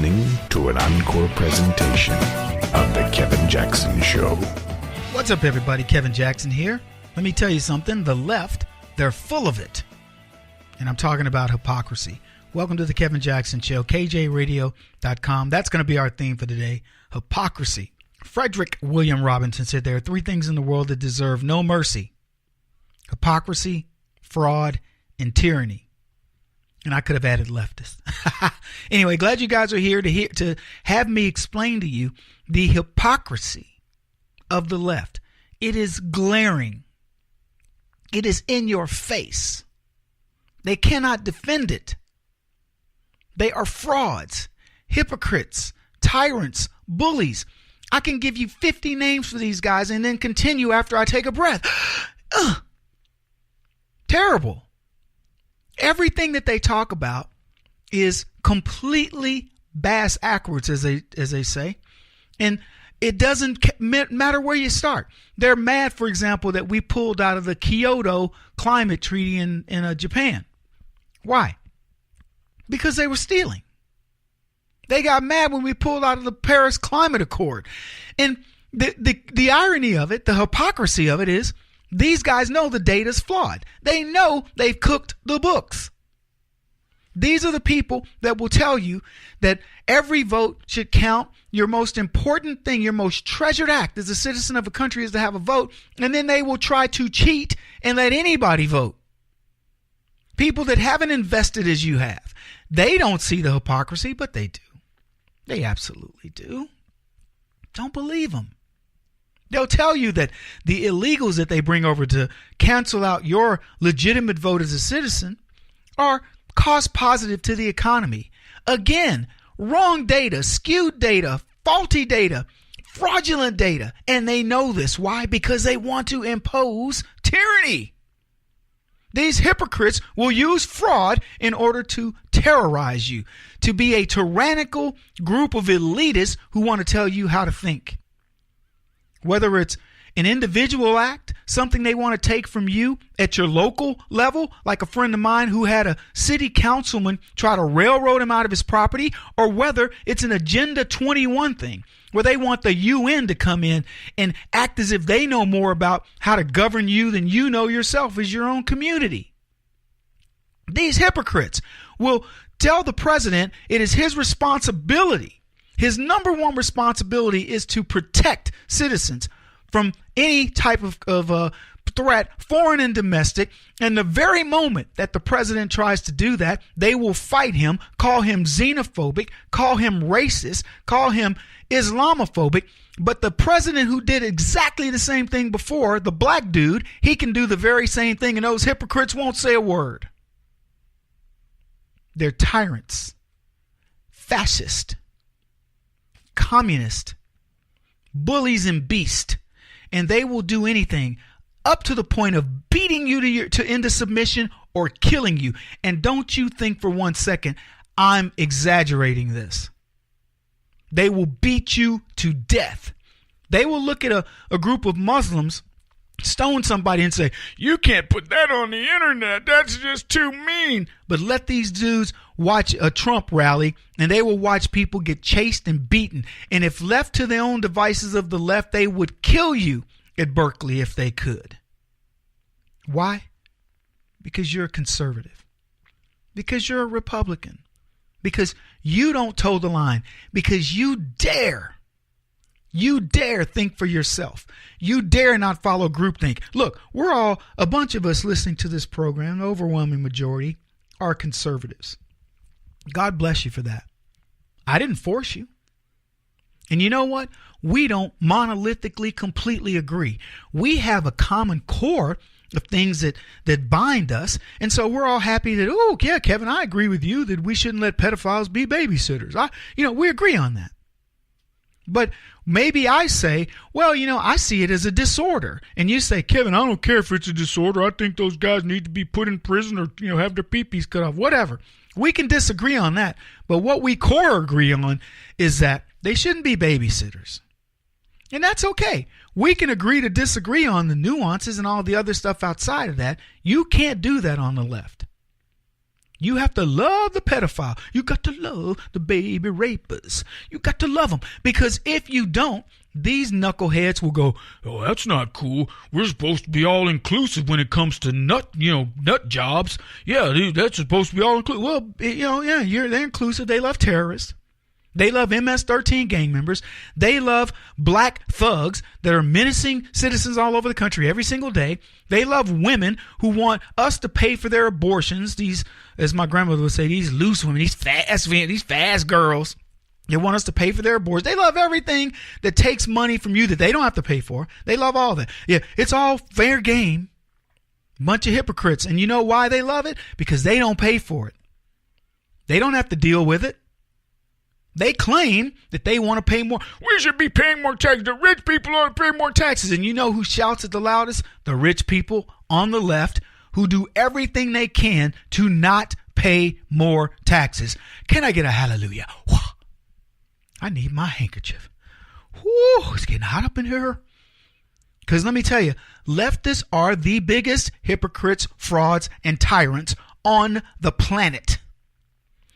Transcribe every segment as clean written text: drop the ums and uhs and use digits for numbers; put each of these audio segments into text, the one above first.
listening to an encore presentation of The Kevin Jackson Show. What's up, everybody? Kevin Jackson here. Let me tell you something. The left, they're full of it. And I'm talking about hypocrisy. Welcome to The Kevin Jackson Show, KJRadio.com. That's going to be our theme for today, hypocrisy. Frederick William Robinson said there are three things in the world that deserve no mercy: hypocrisy, fraud, and tyranny. And I could have added leftist. Anyway, glad you guys are here to have me explain to you the hypocrisy of the left. It is glaring. It is in your face. They cannot defend it. They are frauds, hypocrites, tyrants, bullies. I can give you 50 names for these guys and then continue after I take a breath. Terrible. Everything that they talk about is completely bass backwards, as they say. And it doesn't matter where you start. They're mad, for example, that we pulled out of the Kyoto climate treaty in Japan. Why? Because they were stealing. They got mad when we pulled out of the Paris Climate Accord. And the irony of it, the hypocrisy of it is, these guys know the data's flawed. They know they've cooked the books. These are the people that will tell you that every vote should count. Your most important thing, your most treasured act as a citizen of a country is to have a vote. And then they will try to cheat and let anybody vote. People that haven't invested as you have. They don't see the hypocrisy, but they do. They absolutely do. Don't believe them. They'll tell you that the illegals that they bring over to cancel out your legitimate vote as a citizen are cost positive to the economy. Again, wrong data, skewed data, faulty data, fraudulent data. And they know this. Why? Because they want to impose tyranny. These hypocrites will use fraud in order to terrorize you, to be a tyrannical group of elitists who want to tell you how to think. Whether it's an individual act, something they want to take from you at your local level, like a friend of mine who had a city councilman try to railroad him out of his property, or whether it's an Agenda 21 thing where they want the UN to come in and act as if they know more about how to govern you than you know yourself as your own community. These hypocrites will tell the president it is his responsibility. His number one responsibility is to protect citizens from any type of threat, foreign and domestic. And the very moment that the president tries to do that, they will fight him, call him xenophobic, call him racist, call him Islamophobic. But the president who did exactly the same thing before, the black dude, he can do the very same thing, and those hypocrites won't say a word. They're tyrants, fascist, communist, bullies and beasts, and they will do anything up to the point of beating you into submission or killing you. And don't you think for one second I'm exaggerating this. They will beat you to death. They will look at a group of Muslims, stone somebody and say, "You can't put that on the internet. That's just too mean." But let these dudes watch a Trump rally and they will watch people get chased and beaten. And if left to their own devices of the left, they would kill you at Berkeley if they could. Why? Because you're a conservative. Because you're a Republican. Because you don't toe the line. Because you dare think for yourself. You dare not follow groupthink. Look, we're all, a bunch of us listening to this program, the overwhelming majority, are conservatives. God bless you for that. I didn't force you. And you know what? We don't monolithically completely agree. We have a common core of things that bind us. And so we're all happy that, oh, yeah, Kevin, I agree with you that we shouldn't let pedophiles be babysitters. We agree on that. But maybe I say, well, I see it as a disorder. And you say, Kevin, I don't care if it's a disorder. I think those guys need to be put in prison or, have their pee-pees cut off, whatever. We can disagree on that. But what we core agree on is that they shouldn't be babysitters. And that's okay. We can agree to disagree on the nuances and all the other stuff outside of that. You can't do that on the left. You have to love the pedophile. You got to love the baby rapers. You got to love them. Because if you don't, these knuckleheads will go, oh, that's not cool. We're supposed to be all inclusive when it comes to nut jobs. Yeah, dude, that's supposed to be all inclusive. Well, they're inclusive. They love terrorists. They love MS-13 gang members. They love black thugs that are menacing citizens all over the country every single day. They love women who want us to pay for their abortions. These, as my grandmother would say, these loose women, these fast girls. They want us to pay for their abortions. They love everything that takes money from you that they don't have to pay for. They love all that. Yeah, it's all fair game. Bunch of hypocrites. And you know why they love it? Because they don't pay for it. They don't have to deal with it. They claim that they want to pay more. We should be paying more taxes. The rich people ought to pay more taxes. And you know who shouts it the loudest? The rich people on the left who do everything they can to not pay more taxes. Can I get a hallelujah? I need my handkerchief. Whew, it's getting hot up in here. Because let me tell you, leftists are the biggest hypocrites, frauds, and tyrants on the planet.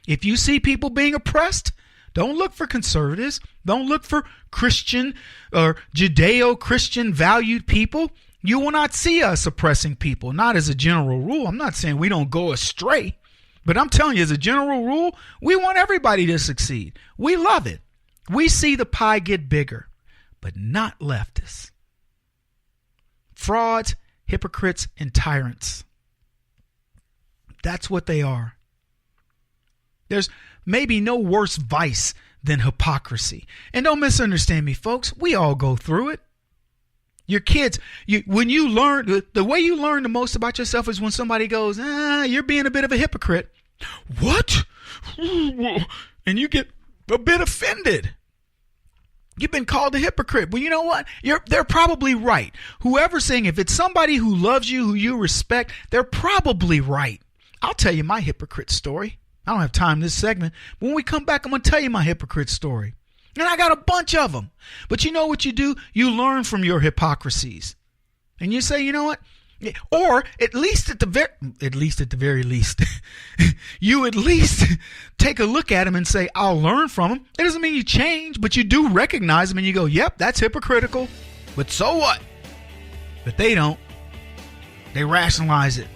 If you see people being oppressed, don't look for conservatives. Don't look for Christian or Judeo-Christian valued people. You will not see us oppressing people, not as a general rule. I'm not saying we don't go astray, but I'm telling you, as a general rule, we want everybody to succeed. We love it. We see the pie get bigger, but not leftists. Frauds, hypocrites, and tyrants. That's what they are. There's maybe no worse vice than hypocrisy. And don't misunderstand me, folks. We all go through it. Your kids, when you learn, the way you learn the most about yourself is when somebody goes, you're being a bit of a hypocrite. What? And you get a bit offended. You've been called a hypocrite. Well, you know what? They're probably right. Whoever's saying, if it's somebody who loves you, who you respect, they're probably right. I'll tell you my hypocrite story. I don't have time this segment. But when we come back, I'm going to tell you my hypocrite story. And I got a bunch of them. But you know what you do? You learn from your hypocrisies. And you say, you know what? Or at least at the very least, you at least take a look at them and say, I'll learn from them. It doesn't mean you change, but you do recognize them and you go, yep, that's hypocritical. But so what? But they don't. They rationalize it.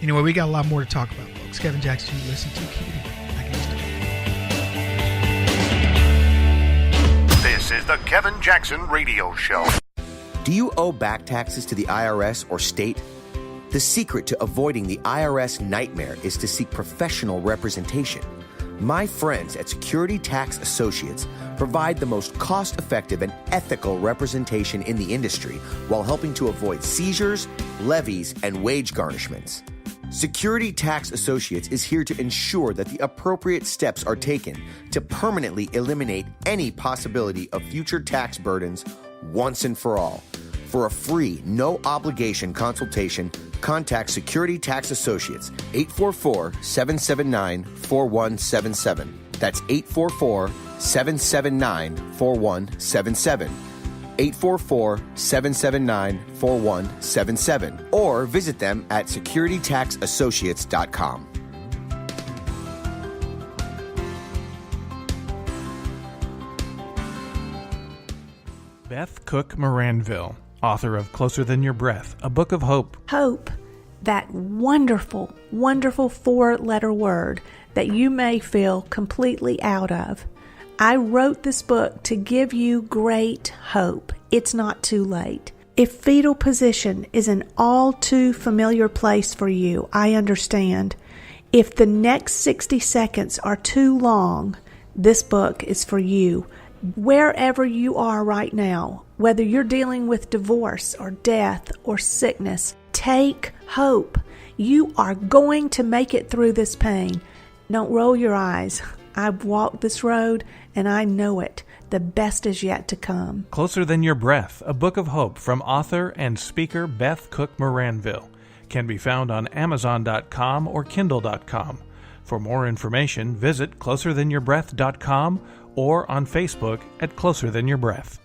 Anyway, we got a lot more to talk about, folks. Kevin Jackson, you listen to. Keep it in. This is the Kevin Jackson Radio Show. Do you owe back taxes to the IRS or state? The secret to avoiding the IRS nightmare is to seek professional representation. My friends at Security Tax Associates provide the most cost-effective and ethical representation in the industry while helping to avoid seizures, levies, and wage garnishments. Security Tax Associates is here to ensure that the appropriate steps are taken to permanently eliminate any possibility of future tax burdens once and for all. For a free, no-obligation consultation, contact Security Tax Associates, 844-779-4177. That's 844-779-4177. 844-779-4177. Or visit them at securitytaxassociates.com. Beth Cook Moranville, author of Closer Than Your Breath, a book of hope. Hope, that wonderful, wonderful four-letter word that you may feel completely out of. I wrote this book to give you great hope. It's not too late. If fetal position is an all too familiar place for you, I understand. If the next 60 seconds are too long, this book is for you. Wherever you are right now, whether you're dealing with divorce or death or sickness, take hope. You are going to make it through this pain. Don't roll your eyes. I've walked this road and I know it. The best is yet to come. Closer Than Your Breath, a book of hope from author and speaker Beth Cook Moranville, can be found on Amazon.com or Kindle.com. For more information, visit closerthanyourBreath.com or on Facebook at Closer Than Your Breath.